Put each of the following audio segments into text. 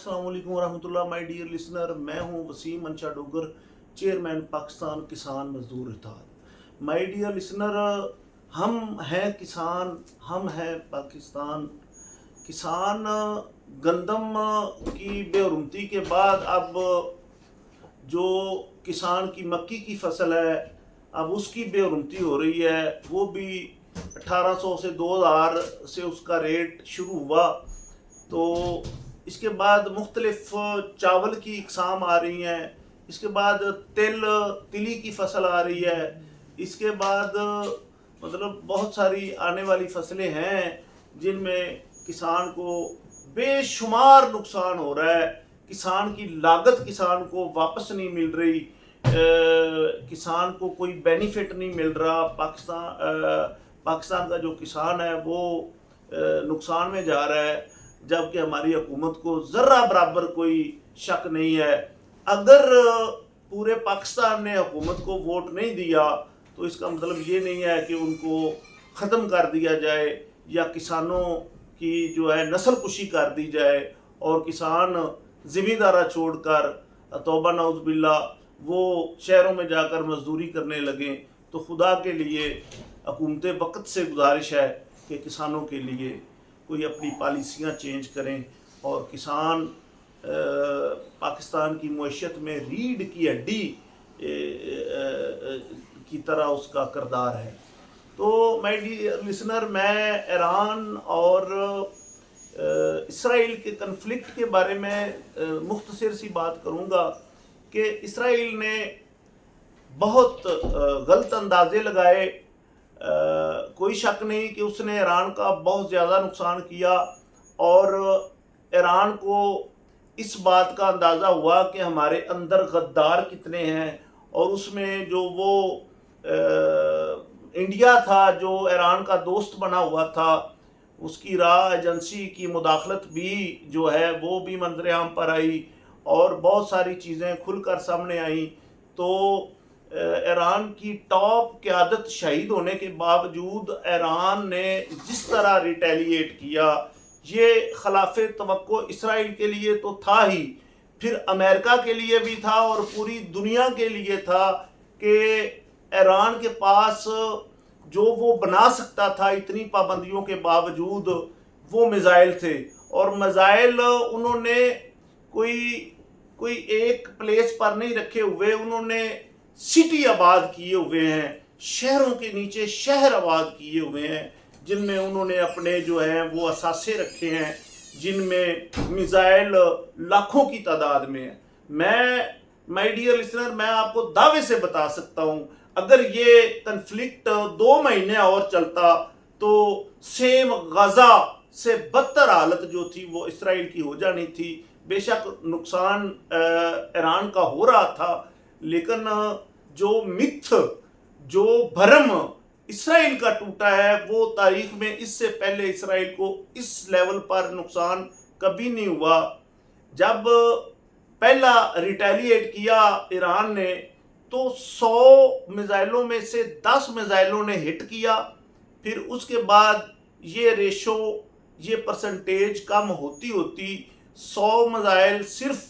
अस्सलाम वालेकुम वरहमतुल्लाह। My dear listener, मैं हूं वसीम मंशा डोगर, चेयरमैन पाकिस्तान किसान मजदूर इत्तेहाद। माय डियर लिसनर, हम हैं किसान, हम हैं पाकिस्तान किसान। गंदम की बेरुमती के बाद अब जो किसान की मक्की की फसल है, अब उसकी बेरुमती हो रही है। वो भी 1800 से 2000 से उसका रेट शुरू हुआ। तो इसके बाद मुख्तलिफ चावल की इकसाम आ रही हैं। इसके बाद तिली की फसल आ रही है। इसके बाद मतलब बहुत सारी आने वाली फसलें हैं जिनमें किसान को बेशुमार नुकसान हो रहा है। किसान की लागत किसान को वापस नहीं मिल रही, किसान को कोई बेनिफिट नहीं मिल रहा। पाकिस्तान का जो किसान है वो नुकसान में जा रहा है, जबकि हमारी हुकूमत को ज़र्रा बराबर कोई शक नहीं है। अगर पूरे पाकिस्तान ने हुकूमत को वोट नहीं दिया तो इसका मतलब ये नहीं है कि उनको ख़त्म कर दिया जाए या किसानों की जो है नस्ल कुशी कर दी जाए और किसान ज़मींदारा छोड़कर तौबा नऊज़ बिल्ला वो शहरों में जाकर मजदूरी करने लगें। तो खुदा के लिए हुकूमत वक्त से गुजारिश है कि किसानों के लिए कोई अपनी पॉलिसियाँ चेंज करें और किसान पाकिस्तान की मईशत में रीढ़ की हड्डी की तरह उसका किरदार है। तो माय डियर लिसनर, मैं ईरान और इसराइल के कन्फ्लिक्ट के बारे में मुख्तसर सी बात करूँगा कि इसराइल ने बहुत गलत अंदाजे लगाए। कोई शक नहीं कि उसने ईरान का बहुत ज़्यादा नुकसान किया और ईरान को इस बात का अंदाज़ा हुआ कि हमारे अंदर गद्दार कितने हैं। और उसमें जो वो इंडिया था जो ईरान का दोस्त बना हुआ था, उसकी राह एजेंसी की मुदाखलत भी जो है वो भी मंजर-ए-आम पर आई और बहुत सारी चीज़ें खुलकर सामने आई। तो ईरान की टॉप क़यादत शहीद होने के बावजूद ईरान ने जिस तरह रिटेलिएट किया, ये खिलाफ तवक्को इसराइल के लिए तो था ही, फिर अमेरिका के लिए भी था और पूरी दुनिया के लिए था कि ईरान के पास जो वो बना सकता था इतनी पाबंदियों के बावजूद वो मिज़ाइल थे। और मिज़ाइल उन्होंने कोई एक प्लेस पर नहीं रखे हुए, उन्होंने सिटी आबाद किए हुए हैं, शहरों के नीचे शहर आबाद किए हुए हैं, जिनमें उन्होंने अपने जो हैं वो असासे रखे हैं, जिनमें मिज़ाइल लाखों की तादाद में है। माय डियर लिसनर, मैं आपको दावे से बता सकता हूँ अगर ये कन्फ्लिक्ट 2 महीने और चलता तो सेम गज़ा से बदतर हालत जो थी वो इसराइल की हो जानी थी। बेशक नुकसान ईरान का हो रहा था, लेकिन जो मिथ, जो भरम इसराइल का टूटा है वो तारीख में इससे पहले इसराइल को इस लेवल पर नुकसान कभी नहीं हुआ। जब पहला रिटेलिएट किया ईरान ने तो 100 मिज़ाइलों में से 10 मिज़ाइलों ने हिट किया। फिर उसके बाद ये रेशो, ये परसेंटेज कम होती होती 100 मिज़ाइल सिर्फ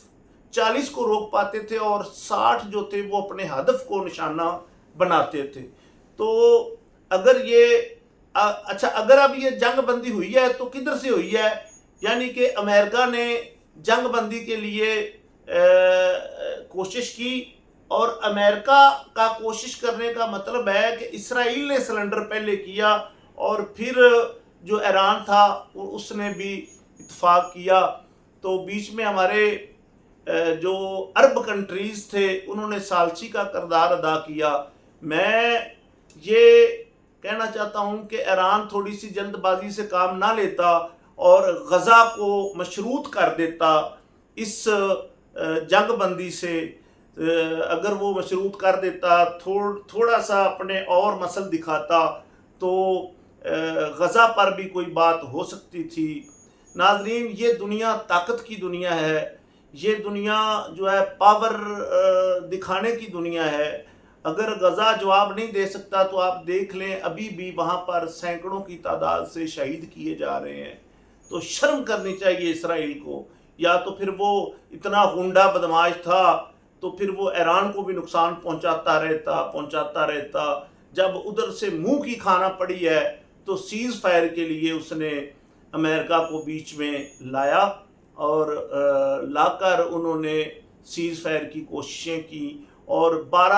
40 को रोक पाते थे और 60 जो थे वो अपने हदफ को निशाना बनाते थे। तो अगर ये अगर अब ये जंग बंदी हुई है तो किधर से हुई है? यानी कि अमेरिका ने जंग बंदी के लिए कोशिश की और अमेरिका का कोशिश करने का मतलब है कि इसराइल ने सिलेंडर पहले किया और फिर जो ईरान था उसने भी इत्तेफाक किया। तो बीच में हमारे जो अरब कंट्रीज़ थे उन्होंने सालसी का किरदार अदा किया। मैं ये कहना चाहता हूँ कि ईरान थोड़ी सी जल्दबाजी से काम ना लेता और गज़ा को मशरूत कर देता इस जंग बंदी से। अगर वो मशरूत कर देता, थोड़ा सा अपने और मसल दिखाता तो गज़ा पर भी कोई बात हो सकती थी। नाज़रीन, ये दुनिया ताकत की दुनिया है, ये दुनिया जो है पावर दिखाने की दुनिया है। अगर गज़ा जवाब नहीं दे सकता तो आप देख लें अभी भी वहाँ पर सैकड़ों की तादाद से शहीद किए जा रहे हैं। तो शर्म करनी चाहिए इसराइल को یا تو پھر وہ اتنا غنڈہ بدماش تھا تو پھر وہ ایران کو بھی نقصان پہنچاتا رہتا. جب ادھر سے منہ کی کھانا پڑی ہے تو سیز فائر کے لیے اس نے امریکہ کو بیچ میں لایا اور لا کر انہوں نے سیز فائر کی کوششیں کی اور 12